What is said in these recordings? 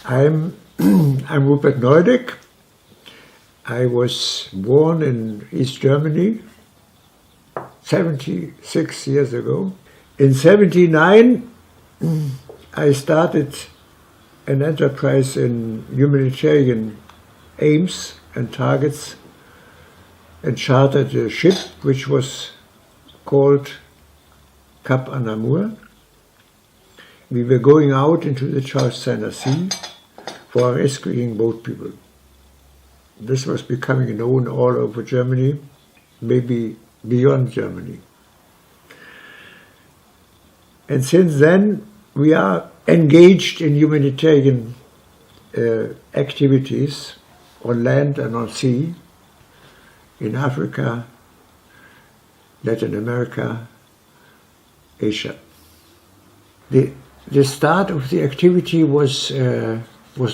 I'm Rupert Neudeck. I was born in East Germany 76 years ago. In 79, I started an enterprise in humanitarian aims and targets and chartered a ship which was called Cap Anamur. We were going out into the South China Sea for rescuing boat people. This was becoming known all over Germany, maybe beyond Germany. And since then, we are engaged in humanitarian activities on land and on sea, in Africa, Latin America, Asia. The start of the activity was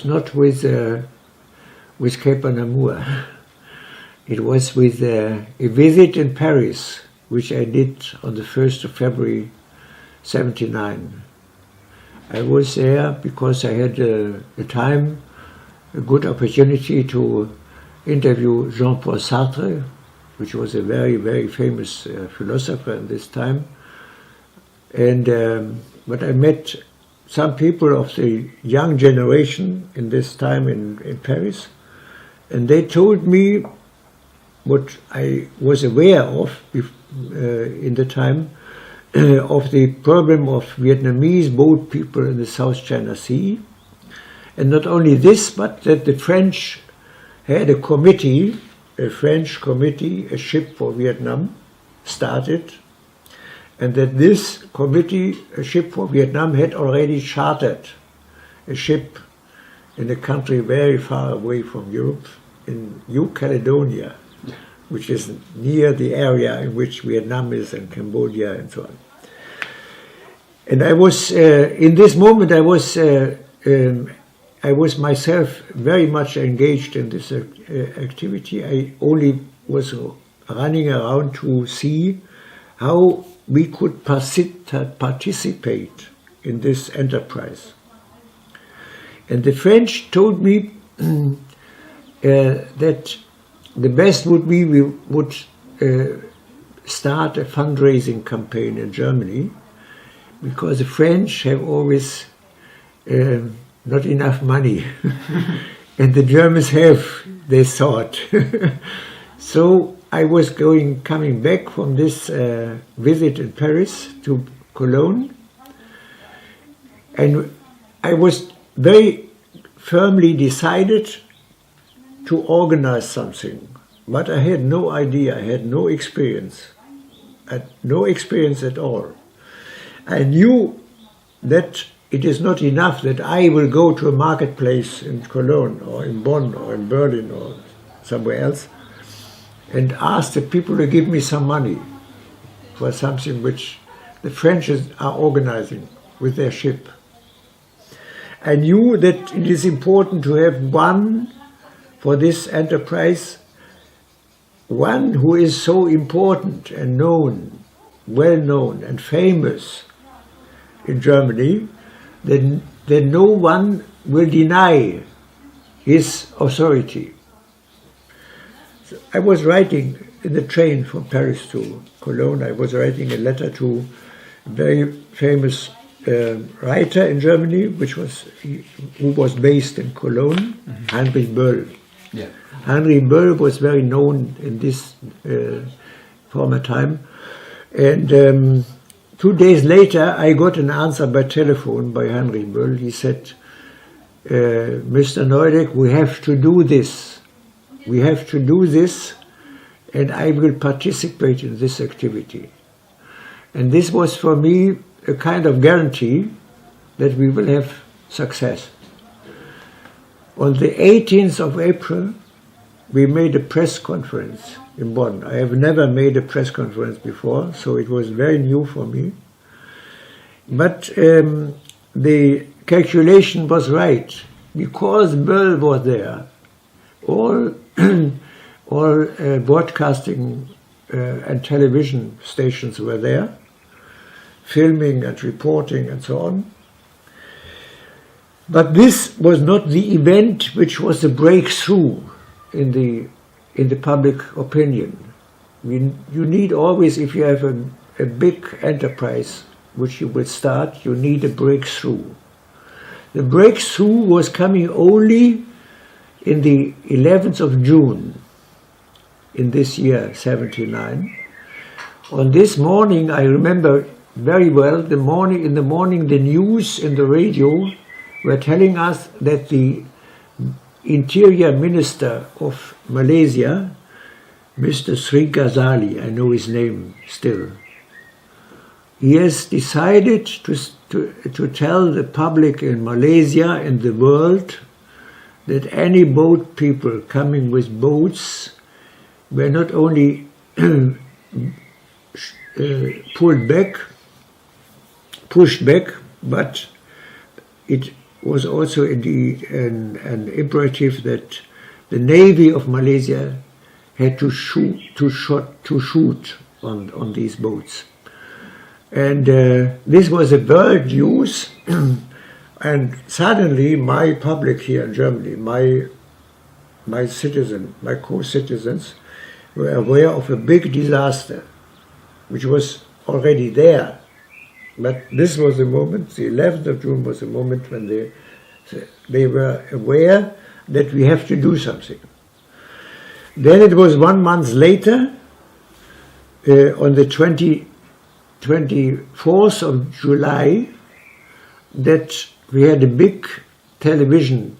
not with Cap Anamur. It was with a visit in Paris, which I did on the 1st of February 79. I was there because I had a good opportunity to interview Jean-Paul Sartre, which was a very, very famous philosopher in this time. And but I met some people of the young generation in this time in Paris, and they told me what I was aware of in the time of the problem of Vietnamese boat people in the South China Sea. And not only this, but that the French had a committee, a French committee, a ship for Vietnam, started, and that this committee, a ship for Vietnam, had already chartered a ship in a country very far away from Europe, in New Caledonia, which is near the area in which Vietnam is and Cambodia and so on. And I was, in this moment, I was myself very much engaged in this activity. I only was running around to see how we could participate in this enterprise. And the French told me that the best would be we would start a fundraising campaign in Germany, because the French have always not enough money, and the Germans have, they thought. So I was coming back from this visit in Paris to Cologne, and I was very firmly decided to organize something, but I had no idea, I had no experience, at all. I knew that it is not enough that I will go to a marketplace in Cologne or in Bonn or in Berlin or somewhere else and ask the people to give me some money for something which the French are organizing with their ship. I knew that it is important to have one for this enterprise, one who is so important and known, well known and famous in Germany, that no one will deny his authority. So I was writing in the train from Paris to Cologne, I was writing a letter to a very famous writer in Germany, who was based in Cologne, Heinrich Böll. Yeah. Heinrich Böll was very known in this former time. And 2 days later, I got an answer by telephone by Heinrich Böll. He said, Mr. Neudeck, we have to do this. We have to do this, and I will participate in this activity. And this was for me a kind of guarantee that we will have success. On the 18th of April, we made a press conference in Bonn. I have never made a press conference before, so it was very new for me. But the calculation was right, because Böll was there. All broadcasting and television stations were there, filming and reporting and so on. But this was not the event which was a breakthrough in the public opinion. You need always, if you have a big enterprise which you will start, you need a breakthrough. The breakthrough was coming only in the 11th of June in this year, 79. On this morning, I remember very well, in the morning, the news in the radio were telling us that the Interior Minister of Malaysia, Mr. Sri Ghazali, I know his name still, he has decided to tell the public in Malaysia and the world that any boat people coming with boats were not only pushed back, but it was also indeed an imperative that the Navy of Malaysia had to shoot on these boats. And this was a world news, and suddenly my public here in Germany, my co-citizens, were aware of a big disaster, which was already there. But this was the moment, the 11th of June was the moment when they were aware that we have to do something. Then it was 1 month later, on the 24th of July, that we had a big television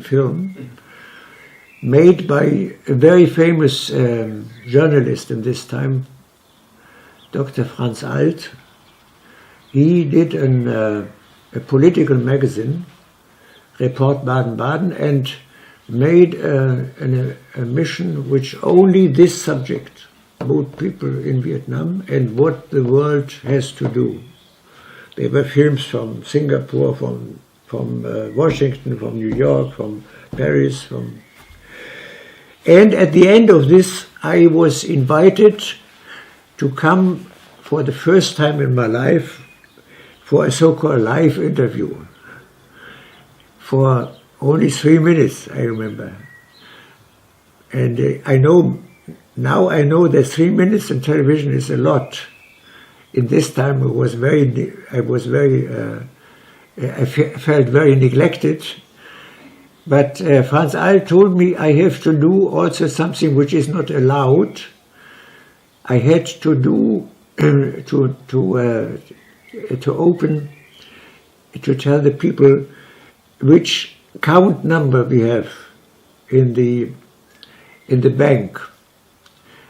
film, made by a very famous journalist in this time, Dr. Franz Alt. He did a political magazine, Report Baden-Baden, and made a mission which only this subject, both people in Vietnam and what the world has to do. There were films from Singapore, from Washington, from New York, from Paris, and at the end of this, I was invited to come for the first time in my life for a so-called live interview for only 3 minutes, I remember. And now I know that 3 minutes in television is a lot. In this time, I felt very neglected. But Franz Alt told me I have to do also something which is not allowed. I had to do to tell the people which count number we have in the bank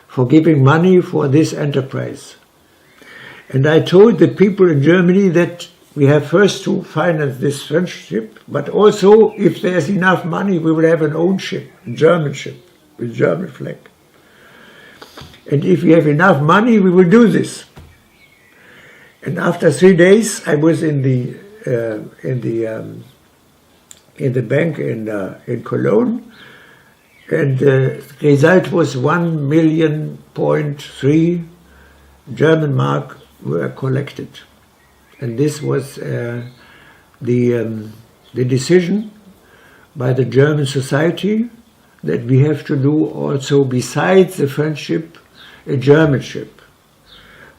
for giving money for this enterprise. And I told the people in Germany that we have first to finance this French ship, but also if there's enough money, we will have an own ship, a German ship with German flag. And if we have enough money, we will do this. And after 3 days, I was in the bank in Cologne, and the result was 1.3 million German mark were collected. And this was the decision by the German society that we have to do also, besides the French ship, a German ship.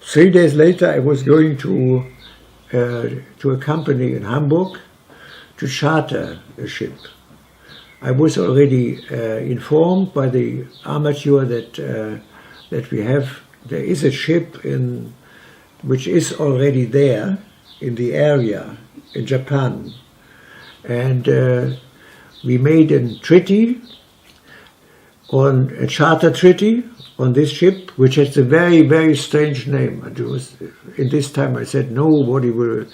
3 days later, I was going to a company in Hamburg to charter a ship. I was already informed by the armature that there is a ship which is already there in the area in Japan, and we made a charter treaty on this ship, which has a very, very strange name. And it was, in this time I said, nobody will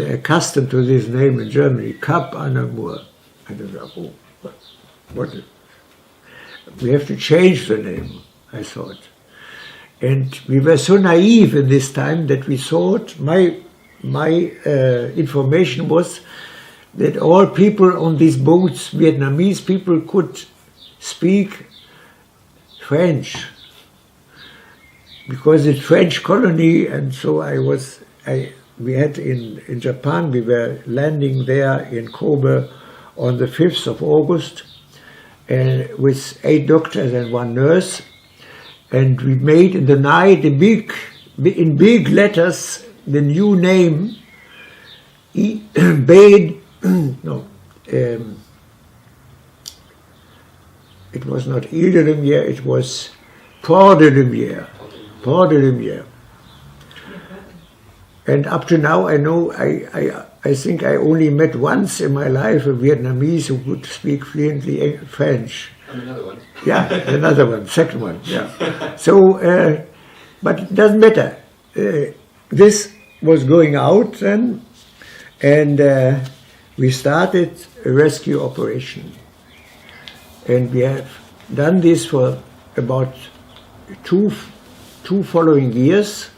accustom to this name in Germany, Cap Anamur. I don't know, what? We have to change the name, I thought. And we were so naive in this time that we thought, my information was that all people on these boats, Vietnamese people, could speak French, because it's French colony, and so I we had in Japan, we were landing there in Kobe on the 5th of August, and with 8 doctors and 1 nurse, and we made in the night in big letters the new name. It was not Ile de Lumière, it was Port de Lumière. Port de Lumière. And up to now, I know, I think I only met once in my life a Vietnamese who could speak fluently French. And another one. Yeah, another one, second one, yeah. So, but it doesn't matter. This was going out then, and we started a rescue operation. And we have done this for about two following years,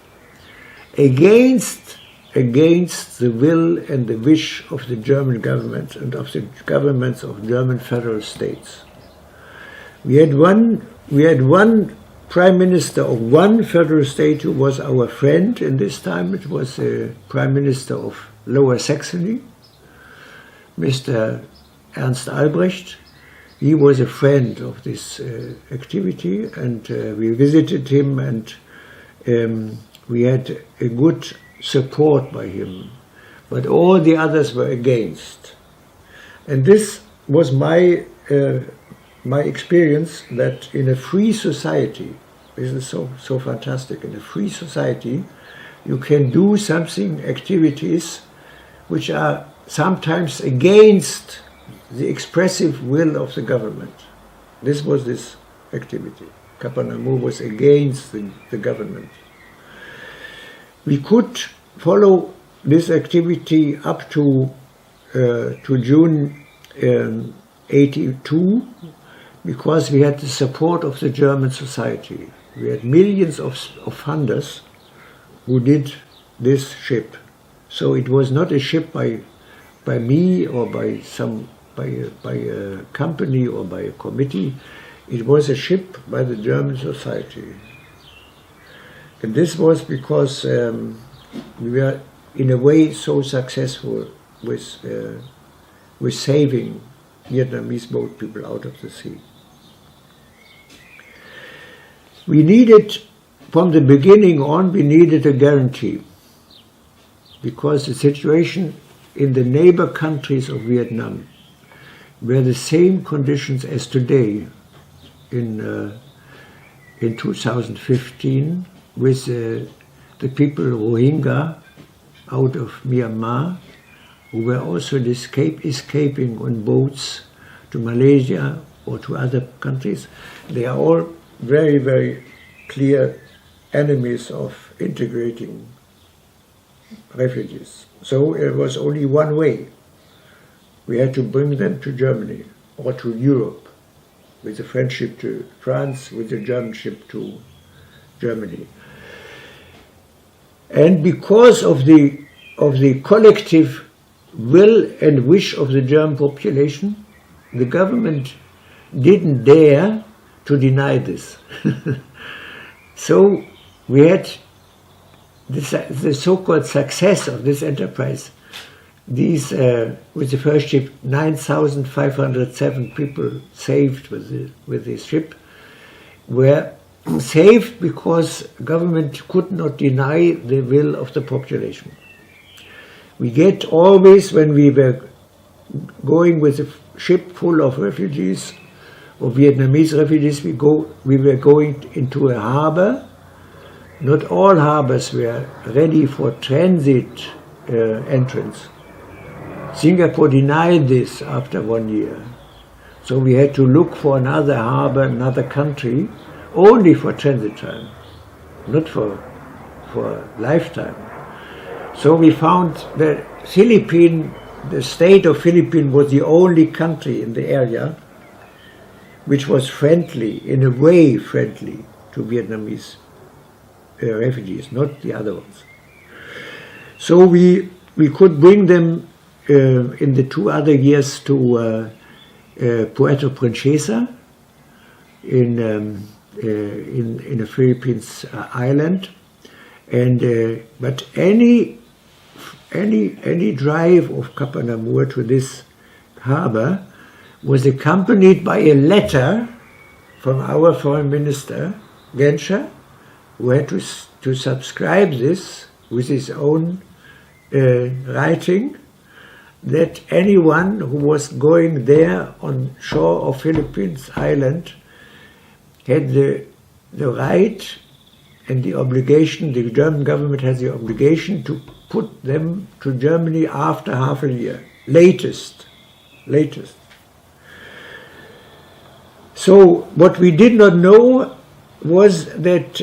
against the will and the wish of the German government and of the governments of German federal states. We had one prime minister of one federal state who was our friend in this time. It was the prime minister of Lower Saxony, Mr. Ernst Albrecht. He was a friend of this activity, and we visited him, and we had a good support by him. But all the others were against. And this was my experience, that in a free society, this is so fantastic, in a free society you can do something, activities which are sometimes against the expressive will of the government. This was this activity. Cap Anamur was against the government. We could follow this activity up to June 82, because we had the support of the German society. We had millions of funders who did this ship. So it was not a ship by me or by a company or by a committee. It was a ship by the German society. And this was because we were in a way so successful with saving Vietnamese boat people out of the sea. We needed, from the beginning on, we needed a guarantee, because the situation in the neighbor countries of Vietnam were the same conditions as today in 2015 with the people Rohingya out of Myanmar, who were also escaping on boats to Malaysia or to other countries. They are all very, very clear enemies of integrating refugees. So it was only one way. We had to bring them to Germany or to Europe, with the French ship to France, with the German ship to Germany. And because of the collective will and wish of the German population, the government didn't dare to deny this. So we had the so-called success of this enterprise. These, with the first ship, 9,507 people saved with this ship were saved because government could not deny the will of the population. We get always, when we were going with a ship full of refugees, or Vietnamese refugees, we were going into a harbor. Not all harbors were ready for transit entrance. Singapore denied this after 1 year. So we had to look for another harbor, another country, only for transit time, not for lifetime. So we found that the state of Philippines was the only country in the area which was friendly, in a way friendly, to Vietnamese refugees, not the other ones. So we could bring them in the 2 other years to Puerto Princesa in a Philippines island, and but any any drive of Cap Anamur to this harbor was accompanied by a letter from our foreign minister, Genscher, who had to subscribe this with his own writing, that anyone who was going there on shore of Philippines Island had the right and the obligation, the German government has the obligation to put them to Germany after half a year, latest. So what we did not know was that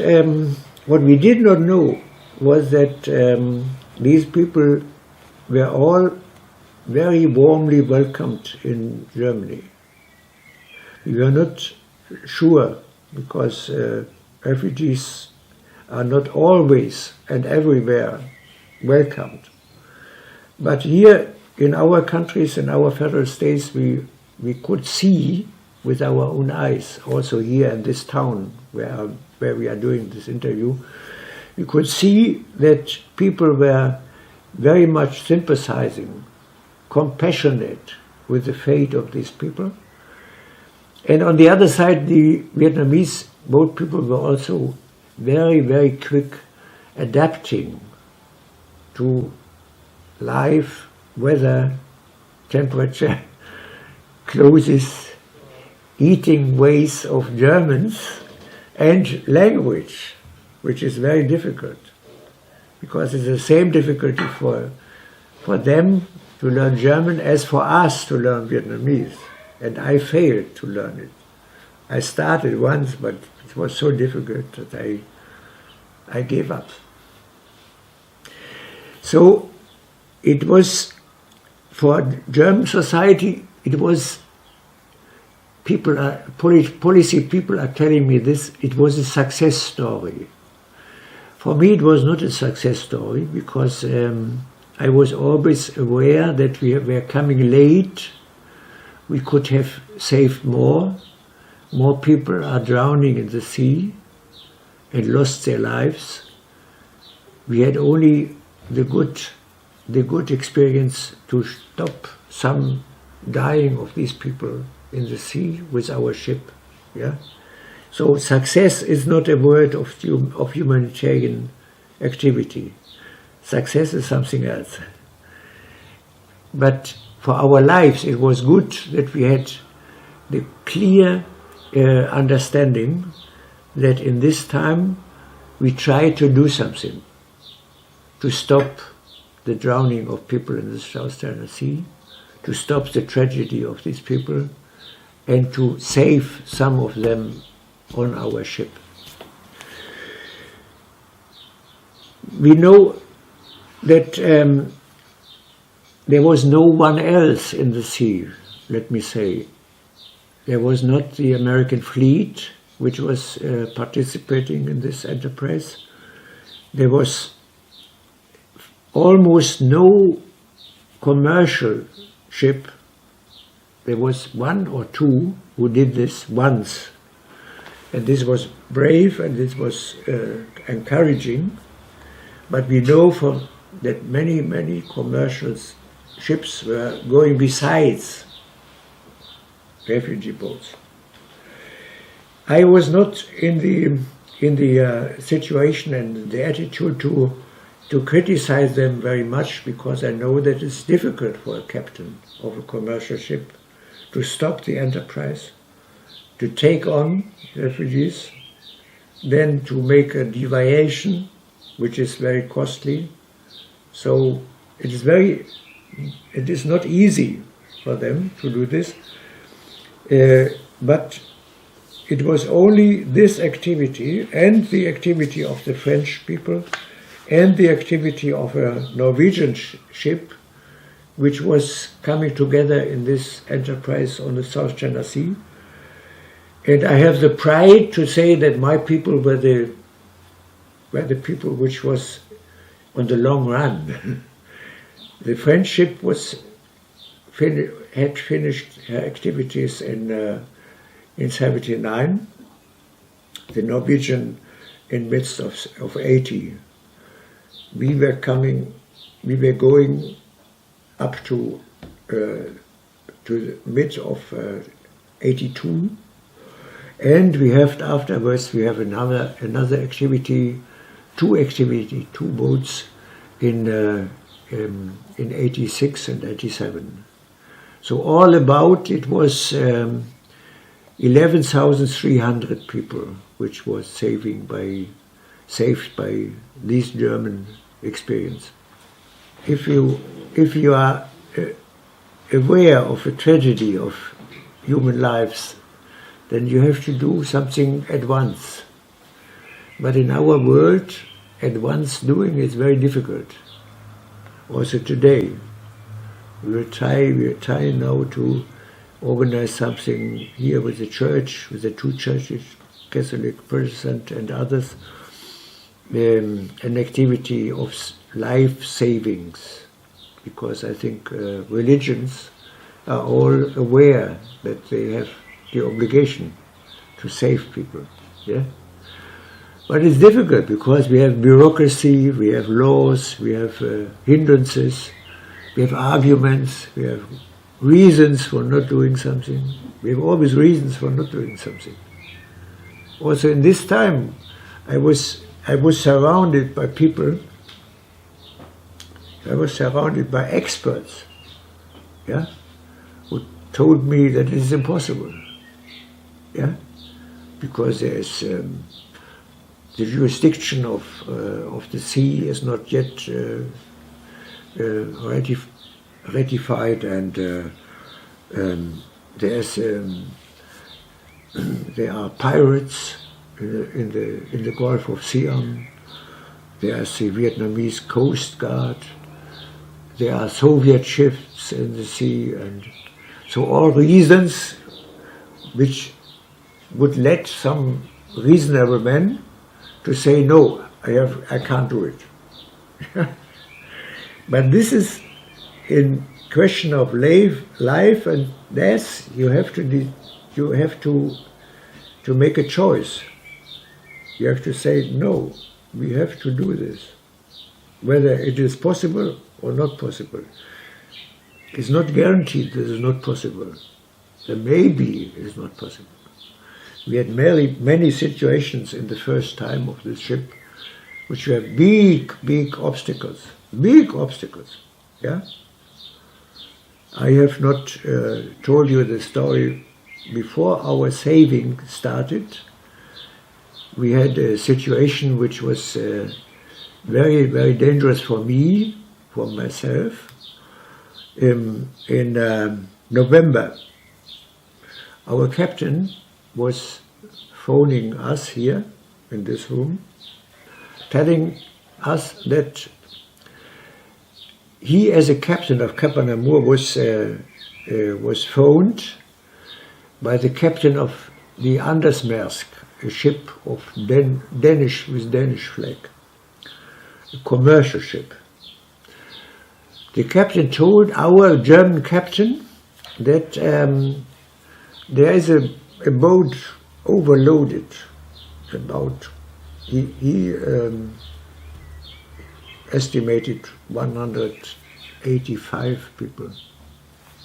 these people were all very warmly welcomed in Germany. We were not sure, because refugees are not always and everywhere welcomed. But here in our countries, in our federal states, we could see with our own eyes, also here in this town where we are doing this interview, we could see that people were very much sympathizing, compassionate with the fate of these people. And on the other side, the Vietnamese boat people were also very, very quick adapting to life, weather, temperature, clothes, eating ways of Germans, and language, which is very difficult, because it's the same difficulty for them to learn German as for us to learn Vietnamese. And I failed to learn it. I started once, but it was so difficult that I gave up. So it was, for German society, it was, policy people are telling me this, it was a success story. For me it was not a success story, because I was always aware that we were coming late. We could have saved more. More people are drowning in the sea and lost their lives. We had only the good experience to stop some dying of these people in the sea with our ship. Yeah. So success is not a word of humanitarian activity. Success is something else. But for our lives, it was good that we had the clear understanding that in this time we try to do something to stop the drowning of people in the South China Sea, to stop the tragedy of these people, and to save some of them on our ship. We know that there was no one else in the sea, let me say. There was not the American fleet, which was participating in this enterprise. There was almost no commercial ship. There was one or two who did this once. And this was brave and this was encouraging. But we know that many commercial ships were going besides refugee boats. I was not in the situation and the attitude to criticize them very much, because I know that it's difficult for a captain of a commercial ship to stop the enterprise, to take on refugees, then to make a deviation, which is very costly. So it is not easy for them to do this, but it was only this activity and the activity of the French people and the activity of a Norwegian ship which was coming together in this enterprise on the South China Sea. And I have the pride to say that my people were the people which was on the long run. The French ship had finished her activities in 79, the Norwegian in midst of 80. We were coming we were going up to the mid of 82, and we have afterwards we have another activity, two boats in 86 and 87. So all about it was 11,300 people, which was saved by this German experience. If you are aware of the tragedy of human lives, then you have to do something at once. But in our world, at once doing is very difficult. Also today, we are trying now to organize something here with the church, with the two churches, Catholic, Protestant and others, an activity of life savings, because I think religions are all aware that they have the obligation to save people. Yeah? But it's difficult because we have bureaucracy, we have laws, we have hindrances, we have arguments, we have reasons for not doing something. We have always reasons for not doing something. Also in this time, I was surrounded by people, I was surrounded by experts, yeah, who told me that it is impossible, yeah, because there is the jurisdiction of the sea is not yet ratified, and there are pirates in the Gulf of Siam. There is the Vietnamese Coast Guard. There are Soviet ships in the sea, and so all reasons which would let some reasonable men to say no, I can't do it. But this is in question of life and death. You have to make a choice. You have to say no. We have to do this, whether it is possible or not possible. It's not guaranteed that it's not possible. The maybe is not possible. We had many situations in the first time of this ship, which were big obstacles. Big obstacles, yeah? I have not told you the story. Before our saving started, we had a situation which was very, very dangerous for me, for myself. In November, our captain was phoning us here in this room, telling us that he, as a captain of Cap Anamur, was phoned by the captain of the Andersmersk, a ship of with Danish flag, a commercial ship. The captain told our German captain that there is a boat overloaded. He estimated 185 people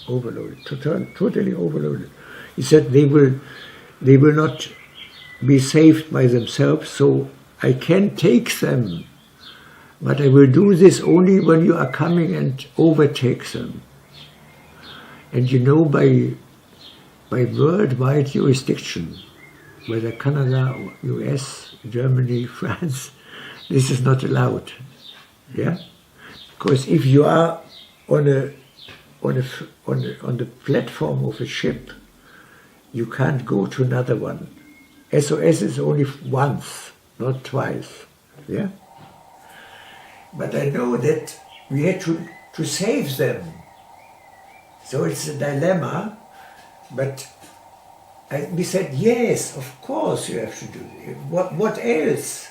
overloaded, totally overloaded. He said they will not be saved by themselves, so I can take them, but I will do this only when you are coming and overtake them. And you know, by worldwide jurisdiction, whether Canada or US, Germany, France, this is not allowed. Yeah, because if you are on the platform of a ship, you can't go to another one. SOS is only once, not twice. Yeah, but I know that we had to save them. So it's a dilemma, but we said, yes, of course you have to do it. What else?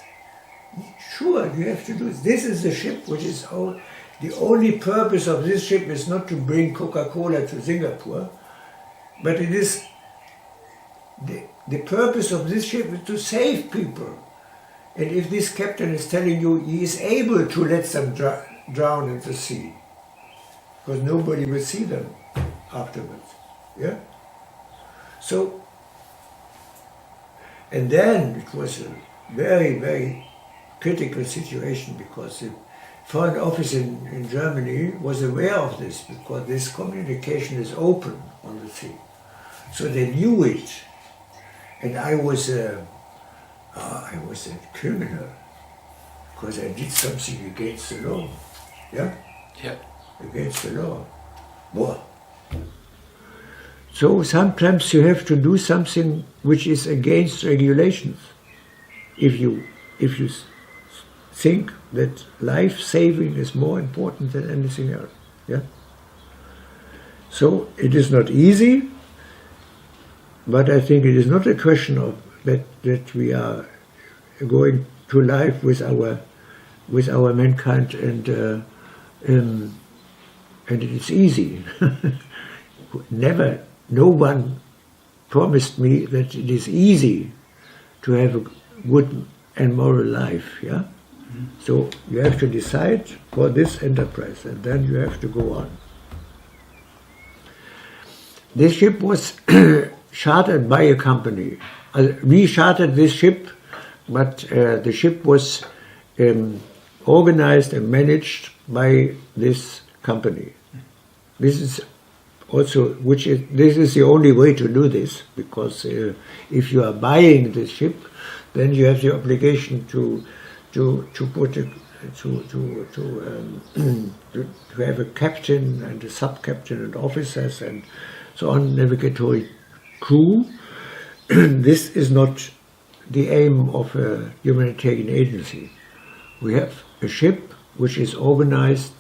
Sure, you have to do it. This is the ship which is the only purpose of this ship is not to bring Coca-Cola to Singapore, but it is the purpose of this ship is to save people. And if this captain is telling you he is able to let them drown in the sea, because nobody will see them afterwards. Yeah? So, and then it was a very, very critical situation, because the Foreign Office in Germany was aware of this, because this communication is open on the sea. So they knew it. And I was a criminal, because I did something against the law. Yeah? Yeah. Against the law. Well, so sometimes you have to do something which is against regulations. If you think that life saving is more important than anything else. Yeah? So it is not easy, but I think it is not a question of that we are going to life with our mankind and it is easy. Never, no one promised me that it is easy to have a good and moral life. Yeah. So you have to decide for this enterprise, and then you have to go on. This ship was chartered by a company. We chartered this ship, but the ship was organized and managed by this company. This is also, this is the only way to do this, because if you are buying this ship, then you have the obligation to put to have a captain and a sub-captain and officers and so on, navigatory crew. This is not the aim of a humanitarian agency. We have a ship which is organized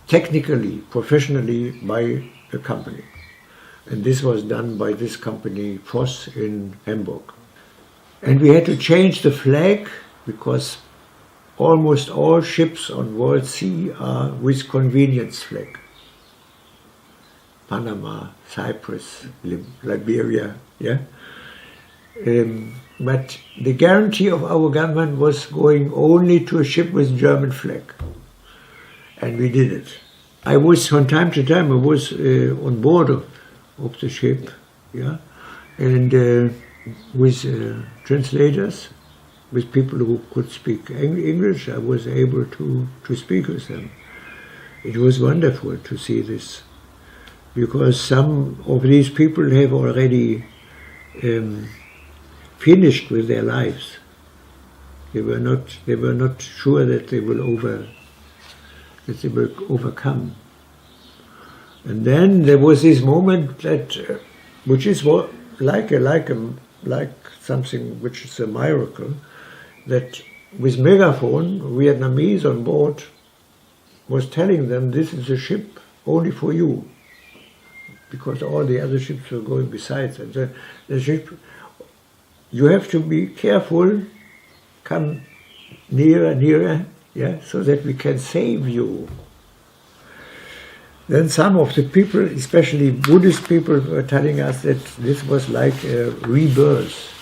technically, professionally by a company. And this was done by this company, Voss, in Hamburg. And we had to change the flag, because almost all ships on world sea are with convenience flag. Panama, Cyprus, Liberia, yeah. But the guarantee of our government was going only to a ship with German flag, and we did it. I was, from time to time, on board of the ship, yeah, and with translators, with people who could speak English. I was able to speak with them. It was wonderful to see this, because some of these people have already finished with their lives. They were not sure that they will overcome. And then there was this moment that, which is like something which is a miracle, that with megaphone, Vietnamese on board was telling them, this is a ship only for you, because all the other ships were going besides. And the ship, you have to be careful, come nearer, yeah, so that we can save you. Then some of the people, especially Buddhist people, were telling us that this was like a rebirth,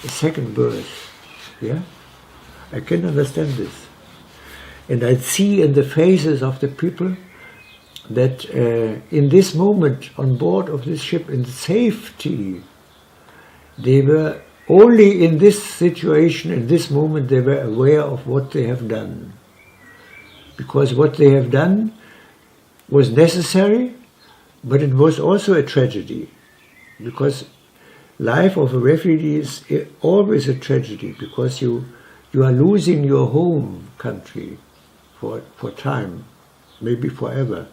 a second birth. Yeah, I can understand this. And I see in the faces of the people that in this moment on board of this ship, in safety, they were only in this situation, in this moment, they were aware of what they have done. Because what they have done was necessary, but it was also a tragedy. Because life of a refugee is always a tragedy, because you are losing your home country for time, maybe forever.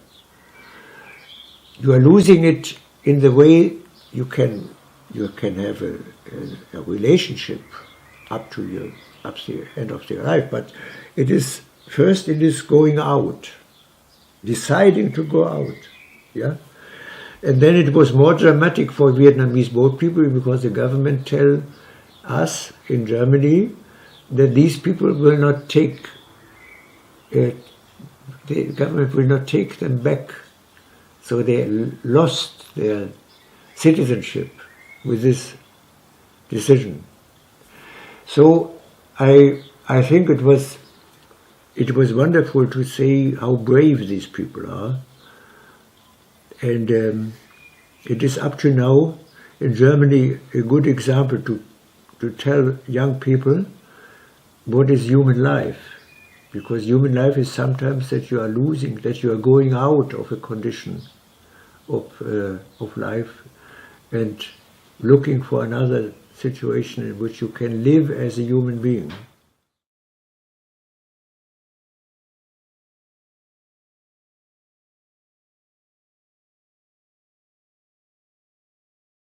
You are losing it in the way you can have a relationship up to the end of your life, but it is going out, deciding to go out, yeah. And then it was more dramatic for Vietnamese boat people, because the government tell us in Germany that these people will not take, the government will not take them back. So they lost their citizenship with this decision. So I think it was it was wonderful to see how brave these people are. And it is up to now in Germany a good example to tell young people what is human life. Because human life is sometimes that you are losing, that you are going out of a condition of life and looking for another situation in which you can live as a human being.